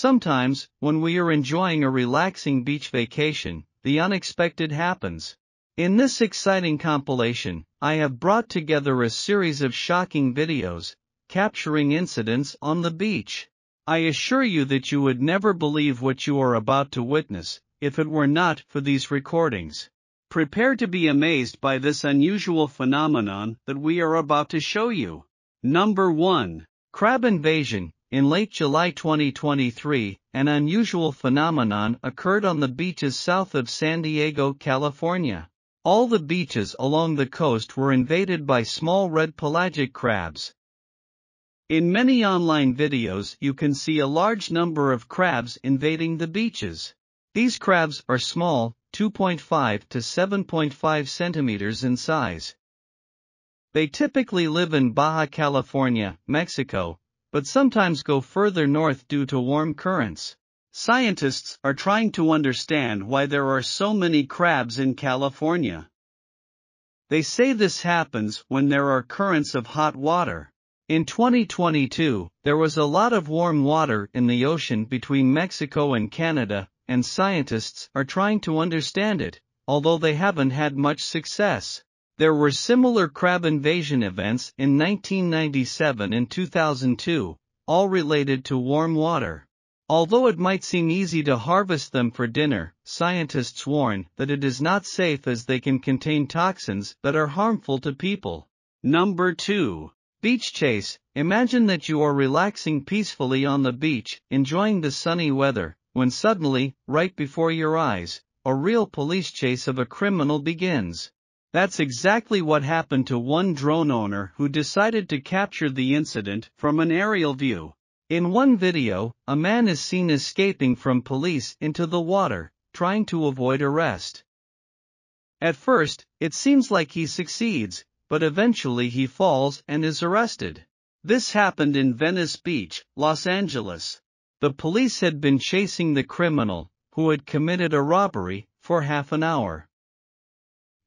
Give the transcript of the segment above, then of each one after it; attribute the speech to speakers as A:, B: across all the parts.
A: Sometimes, when we are enjoying a relaxing beach vacation, the unexpected happens. In this exciting compilation, I have brought together a series of shocking videos, capturing incidents on the beach. I assure you that you would never believe what you are about to witness, if it were not for these recordings. Prepare to be amazed by this unusual phenomenon that we are about to show you. Number 1. Crab invasion. In late July 2023, an unusual phenomenon occurred on the beaches south of San Diego, California. All the beaches along the coast were invaded by small red pelagic crabs. In many online videos you can see a large number of crabs invading the beaches. These crabs are small, 2.5 to 7.5 centimeters in size. They typically live in Baja California, Mexico, but sometimes go further north due to warm currents. Scientists are trying to understand why there are so many crabs in California. They say this happens when there are currents of hot water. In 2022, there was a lot of warm water in the ocean between Mexico and Canada, and scientists are trying to understand it, although they haven't had much success. There were similar crab invasion events in 1997 and 2002, all related to warm water. Although it might seem easy to harvest them for dinner, scientists warn that it is not safe as they can contain toxins that are harmful to people. Number 2. Beach chase. Imagine that you are relaxing peacefully on the beach, enjoying the sunny weather, when suddenly, right before your eyes, a real police chase of a criminal begins. That's exactly what happened to one drone owner who decided to capture the incident from an aerial view. In one video, a man is seen escaping from police into the water, trying to avoid arrest. At first, it seems like he succeeds, but eventually he falls and is arrested. This happened in Venice Beach, Los Angeles. The police had been chasing the criminal, who had committed a robbery, for half an hour.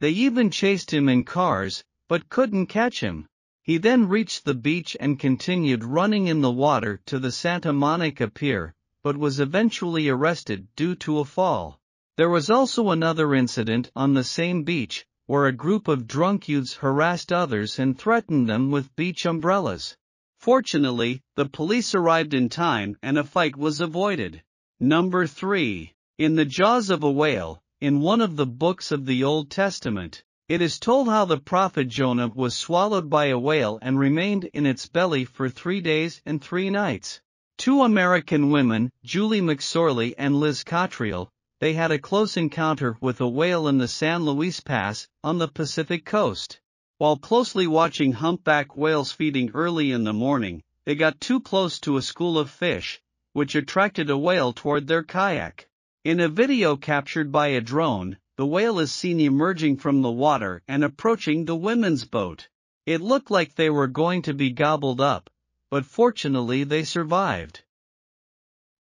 A: They even chased him in cars, but couldn't catch him. He then reached the beach and continued running in the water to the Santa Monica Pier, but was eventually arrested due to a fall. There was also another incident on the same beach, where a group of drunk youths harassed others and threatened them with beach umbrellas. Fortunately, the police arrived in time and a fight was avoided. Number 3. In the jaws of a whale. In one of the books of the Old Testament, it is told how the prophet Jonah was swallowed by a whale and remained in its belly for 3 days and 3 nights. 2 American women, Julie McSorley and Liz Cottrell, they had a close encounter with a whale in the San Luis Pass, on the Pacific coast. While closely watching humpback whales feeding early in the morning, they got too close to a school of fish, which attracted a whale toward their kayak. In a video captured by a drone, the whale is seen emerging from the water and approaching the women's boat. It looked like they were going to be gobbled up, but fortunately they survived.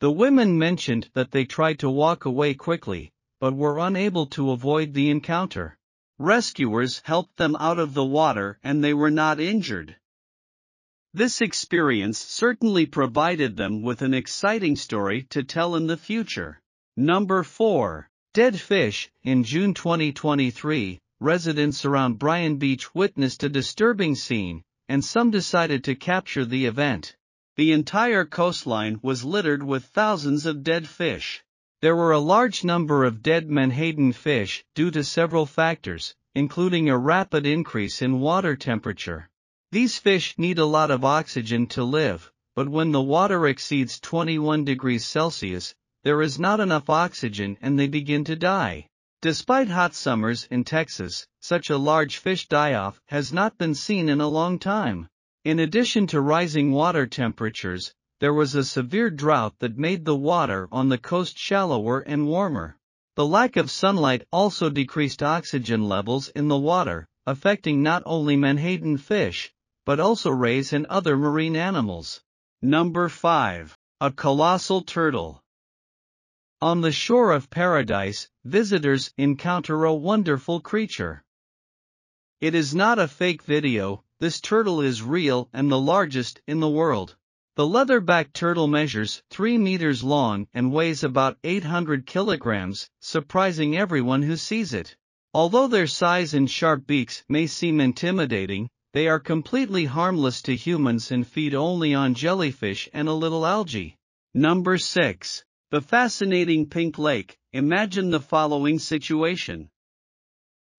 A: The women mentioned that they tried to walk away quickly, but were unable to avoid the encounter. Rescuers helped them out of the water and they were not injured. This experience certainly provided them with an exciting story to tell in the future. Number 4. Dead fish. In June 2023, residents around Bryan Beach witnessed a disturbing scene, and some decided to capture the event. The entire coastline was littered with thousands of dead fish. There were a large number of dead menhaden fish due to several factors, including a rapid increase in water temperature. These fish need a lot of oxygen to live, but when the water exceeds 21 degrees Celsius, there is not enough oxygen and they begin to die. Despite hot summers in Texas, such a large fish die-off has not been seen in a long time. In addition to rising water temperatures, there was a severe drought that made the water on the coast shallower and warmer. The lack of sunlight also decreased oxygen levels in the water, affecting not only menhaden fish, but also rays and other marine animals. Number 5. A colossal turtle. On the shore of paradise, visitors encounter a wonderful creature. It is not a fake video, this turtle is real and the largest in the world. The leatherback turtle measures 3 meters long and weighs about 800 kilograms, surprising everyone who sees it. Although their size and sharp beaks may seem intimidating, they are completely harmless to humans and feed only on jellyfish and a little algae. Number 6. The fascinating pink lake. Imagine the following situation.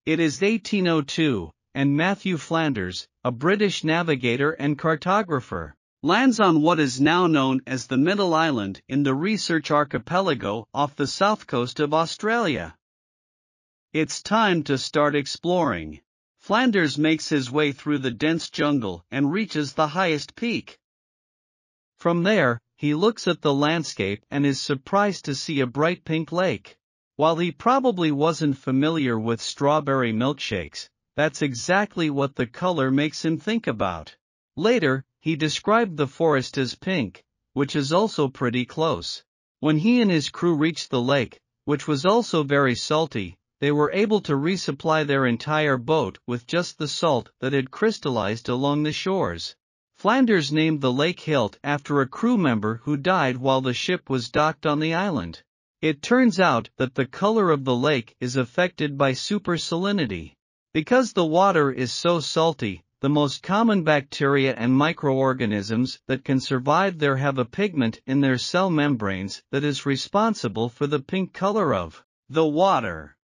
A: It is 1802, and Matthew Flanders, a British navigator and cartographer, lands on what is now known as the Middle Island in the Research Archipelago off the south coast of Australia. It's time to start exploring. Flanders makes his way through the dense jungle and reaches the highest peak. From there, he looks at the landscape and is surprised to see a bright pink lake. While he probably wasn't familiar with strawberry milkshakes, that's exactly what the color makes him think about. Later, he described the forest as pink, which is also pretty close. When he and his crew reached the lake, which was also very salty, they were able to resupply their entire boat with just the salt that had crystallized along the shores. Flanders named the lake Hilt after a crew member who died while the ship was docked on the island. It turns out that the color of the lake is affected by supersalinity. Because the water is so salty, the most common bacteria and microorganisms that can survive there have a pigment in their cell membranes that is responsible for the pink color of the water.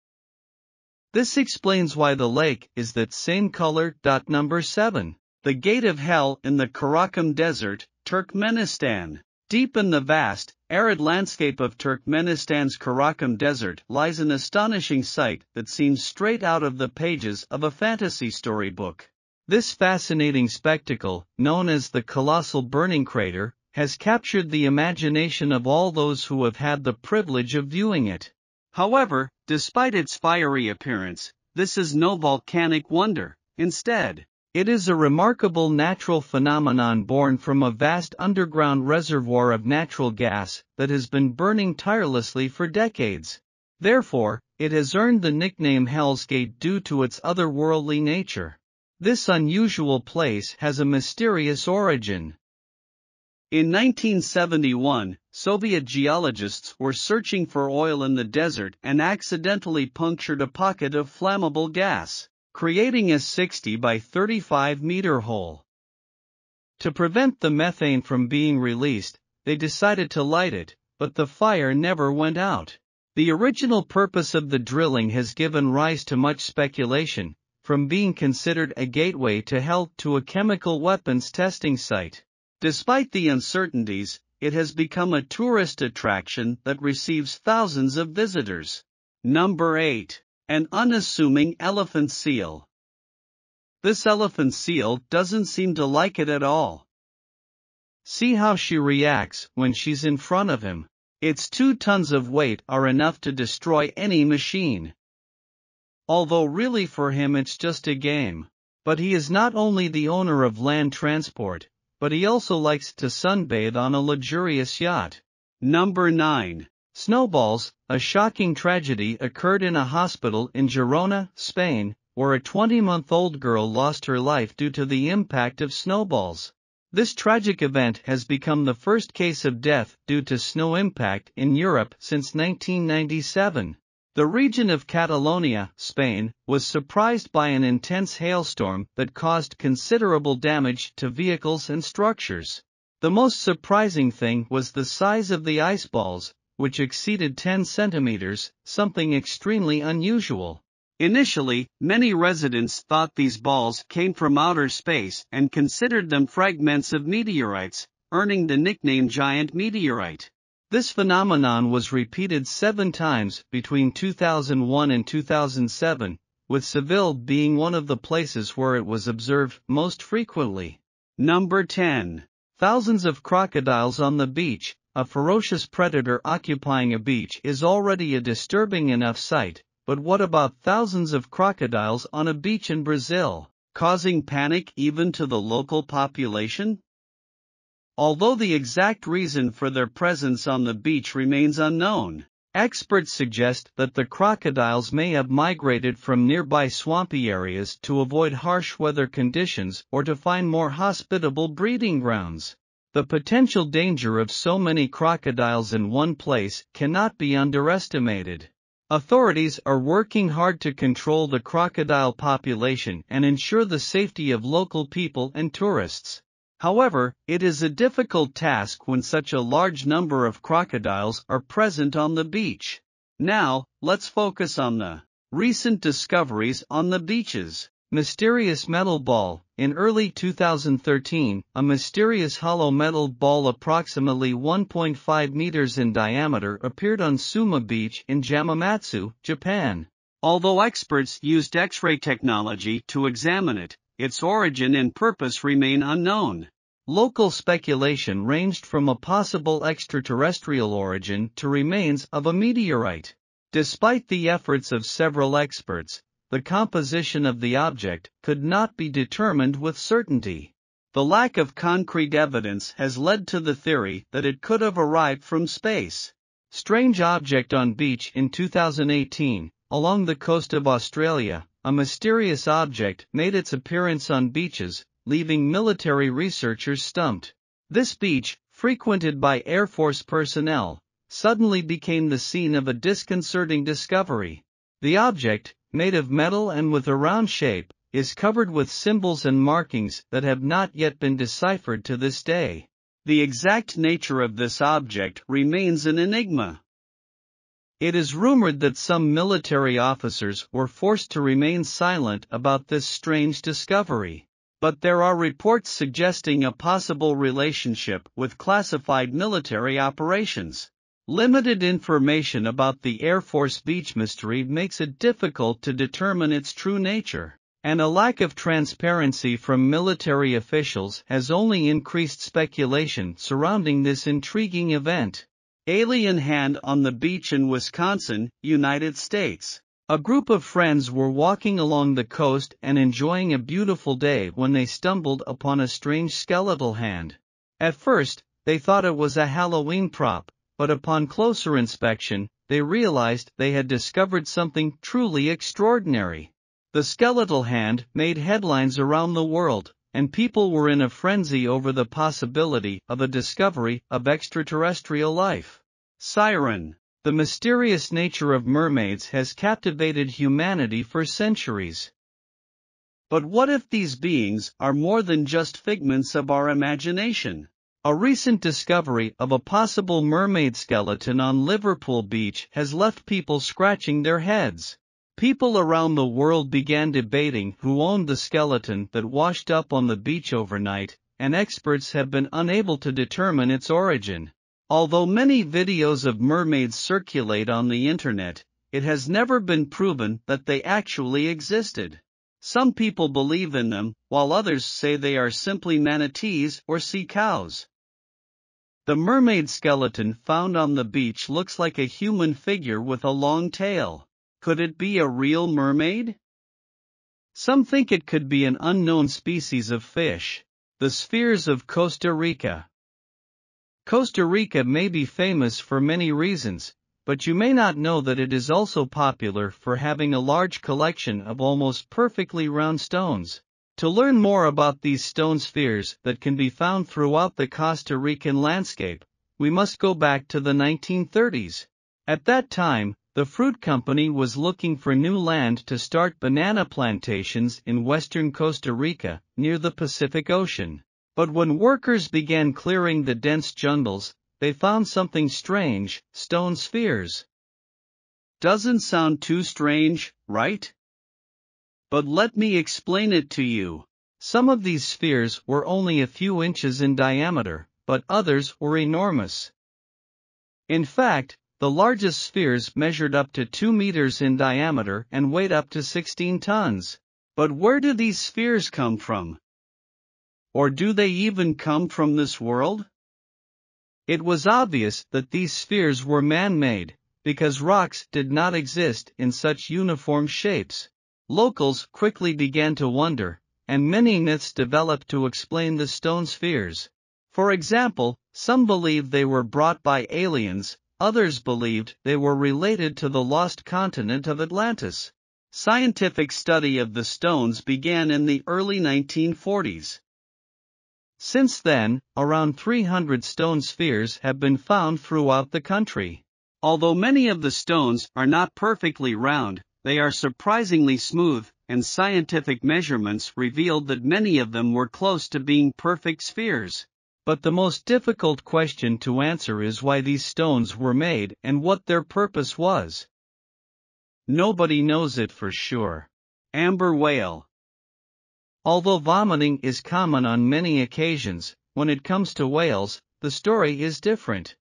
A: This explains why the lake is that same color. Number 7. The Gate of Hell in the Karakum Desert, Turkmenistan. Deep in the vast, arid landscape of Turkmenistan's Karakum Desert lies an astonishing sight that seems straight out of the pages of a fantasy storybook. This fascinating spectacle, known as the Colossal Burning Crater, has captured the imagination of all those who have had the privilege of viewing it. However, despite its fiery appearance, this is no volcanic wonder. Instead, it is a remarkable natural phenomenon born from a vast underground reservoir of natural gas that has been burning tirelessly for decades. Therefore, it has earned the nickname Hell's Gate due to its otherworldly nature. This unusual place has a mysterious origin. In 1971, Soviet geologists were searching for oil in the desert and accidentally punctured a pocket of flammable gas, creating a 60 by 35 meter hole. To prevent the methane from being released, they decided to light it, but the fire never went out. The original purpose of the drilling has given rise to much speculation, from being considered a gateway to hell to a chemical weapons testing site. Despite the uncertainties, it has become a tourist attraction that receives thousands of visitors. Number 8. An unassuming elephant seal. This elephant seal doesn't seem to like it at all. See how she reacts when she's in front of him. Its 2 tons of weight are enough to destroy any machine. Although really for him it's just a game. But he is not only the owner of land transport, but he also likes to sunbathe on a luxurious yacht. Number 9. Snowballs. A shocking tragedy occurred in a hospital in Girona, Spain, where a 20-month-old girl lost her life due to the impact of snowballs. This tragic event has become the first case of death due to snow impact in Europe since 1997. The region of Catalonia, Spain, was surprised by an intense hailstorm that caused considerable damage to vehicles and structures. The most surprising thing was the size of the ice balls, which exceeded 10 centimeters, something extremely unusual. Initially, many residents thought these balls came from outer space and considered them fragments of meteorites, earning the nickname giant meteorite. This phenomenon was repeated 7 times between 2001 and 2007, with Seville being one of the places where it was observed most frequently. Number 10. Thousands of crocodiles on the beach. A ferocious predator occupying a beach is already a disturbing enough sight, but what about thousands of crocodiles on a beach in Brazil, causing panic even to the local population? Although the exact reason for their presence on the beach remains unknown, experts suggest that the crocodiles may have migrated from nearby swampy areas to avoid harsh weather conditions or to find more hospitable breeding grounds. The potential danger of so many crocodiles in one place cannot be underestimated. Authorities are working hard to control the crocodile population and ensure the safety of local people and tourists. However, it is a difficult task when such a large number of crocodiles are present on the beach. Now, let's focus on the recent discoveries on the beaches. Mysterious metal ball. In early 2013, a mysterious hollow metal ball approximately 1.5 meters in diameter appeared on Suma Beach in Yamamatsu, Japan. Although experts used X-ray technology to examine it, its origin and purpose remain unknown. Local speculation ranged from a possible extraterrestrial origin to remains of a meteorite. Despite the efforts of several experts, the composition of the object could not be determined with certainty. The lack of concrete evidence has led to the theory that it could have arrived from space. Strange object on beach. In 2018, along the coast of Australia, a mysterious object made its appearance on beaches, leaving military researchers stumped. This beach, frequented by Air Force personnel, suddenly became the scene of a disconcerting discovery. The object, made of metal and with a round shape, is covered with symbols and markings that have not yet been deciphered to this day. The exact nature of this object remains an enigma. It is rumored that some military officers were forced to remain silent about this strange discovery. But there are reports suggesting a possible relationship with classified military operations. Limited information about the Air Force beach mystery makes it difficult to determine its true nature, and a lack of transparency from military officials has only increased speculation surrounding this intriguing event. Alien hand on the beach in Wisconsin, United States. A group of friends were walking along the coast and enjoying a beautiful day when they stumbled upon a strange skeletal hand. At first, they thought it was a Halloween prop, but upon closer inspection, they realized they had discovered something truly extraordinary. The skeletal hand made headlines around the world, and people were in a frenzy over the possibility of a discovery of extraterrestrial life. Siren. The mysterious nature of mermaids has captivated humanity for centuries. But what if these beings are more than just figments of our imagination? A recent discovery of a possible mermaid skeleton on Liverpool Beach has left people scratching their heads. People around the world began debating who owned the skeleton that washed up on the beach overnight, and experts have been unable to determine its origin. Although many videos of mermaids circulate on the internet, it has never been proven that they actually existed. Some people believe in them, while others say they are simply manatees or sea cows. The mermaid skeleton found on the beach looks like a human figure with a long tail. Could it be a real mermaid? Some think it could be an unknown species of fish. The spheres of Costa Rica. Costa Rica may be famous for many reasons, but you may not know that it is also popular for having a large collection of almost perfectly round stones. To learn more about these stone spheres that can be found throughout the Costa Rican landscape, we must go back to the 1930s. At that time, the fruit company was looking for new land to start banana plantations in western Costa Rica, near the Pacific Ocean. But when workers began clearing the dense jungles, they found something strange: stone spheres. Doesn't sound too strange, right? But let me explain it to you. Some of these spheres were only a few inches in diameter, but others were enormous. In fact, the largest spheres measured up to 2 meters in diameter and weighed up to 16 tons. But where do these spheres come from? Or do they even come from this world? It was obvious that these spheres were man-made, because rocks did not exist in such uniform shapes. Locals quickly began to wonder, and many myths developed to explain the stone spheres. For example, some believed they were brought by aliens, others believed they were related to the lost continent of Atlantis. Scientific study of the stones began in the early 1940s. Since then, around 300 stone spheres have been found throughout the country. Although many of the stones are not perfectly round, they are surprisingly smooth, and scientific measurements revealed that many of them were close to being perfect spheres. But the most difficult question to answer is why these stones were made and what their purpose was. Nobody knows it for sure. Amber whale. Although vomiting is common on many occasions, when it comes to whales, the story is different.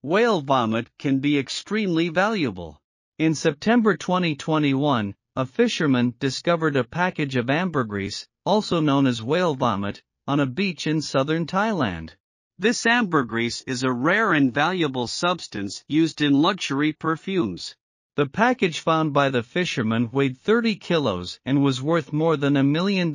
A: Whale vomit can be extremely valuable. In September 2021, a fisherman discovered a package of ambergris, also known as whale vomit, on a beach in southern Thailand. This ambergris is a rare and valuable substance used in luxury perfumes. The package found by the fisherman weighed 30 kilos and was worth more than $1 million,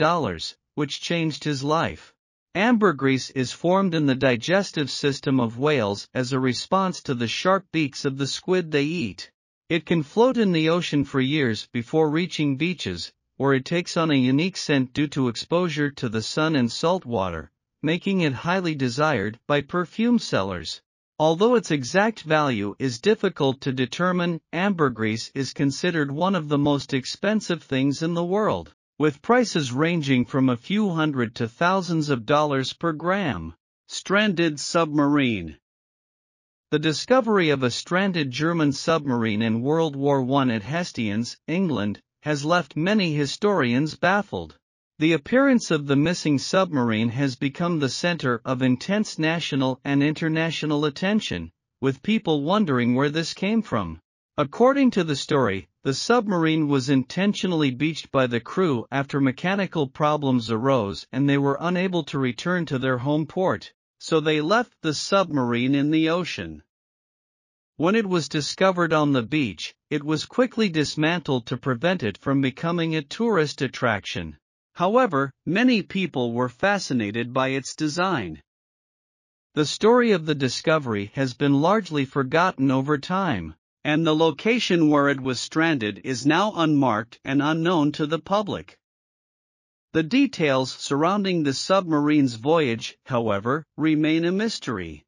A: which changed his life. Ambergris is formed in the digestive system of whales as a response to the sharp beaks of the squid they eat. It can float in the ocean for years before reaching beaches, where it takes on a unique scent due to exposure to the sun and salt water, making it highly desired by perfume sellers. Although its exact value is difficult to determine, ambergris is considered one of the most expensive things in the world, with prices ranging from a few hundred to thousands of dollars per gram. Stranded submarine. The discovery of a stranded German submarine in World War I at Hastings, England, has left many historians baffled. The appearance of the missing submarine has become the center of intense national and international attention, with people wondering where this came from. According to the story, the submarine was intentionally beached by the crew after mechanical problems arose and they were unable to return to their home port, so they left the submarine in the ocean. When it was discovered on the beach, it was quickly dismantled to prevent it from becoming a tourist attraction. However, many people were fascinated by its design. The story of the discovery has been largely forgotten over time, and the location where it was stranded is now unmarked and unknown to the public. The details surrounding the submarine's voyage, however, remain a mystery.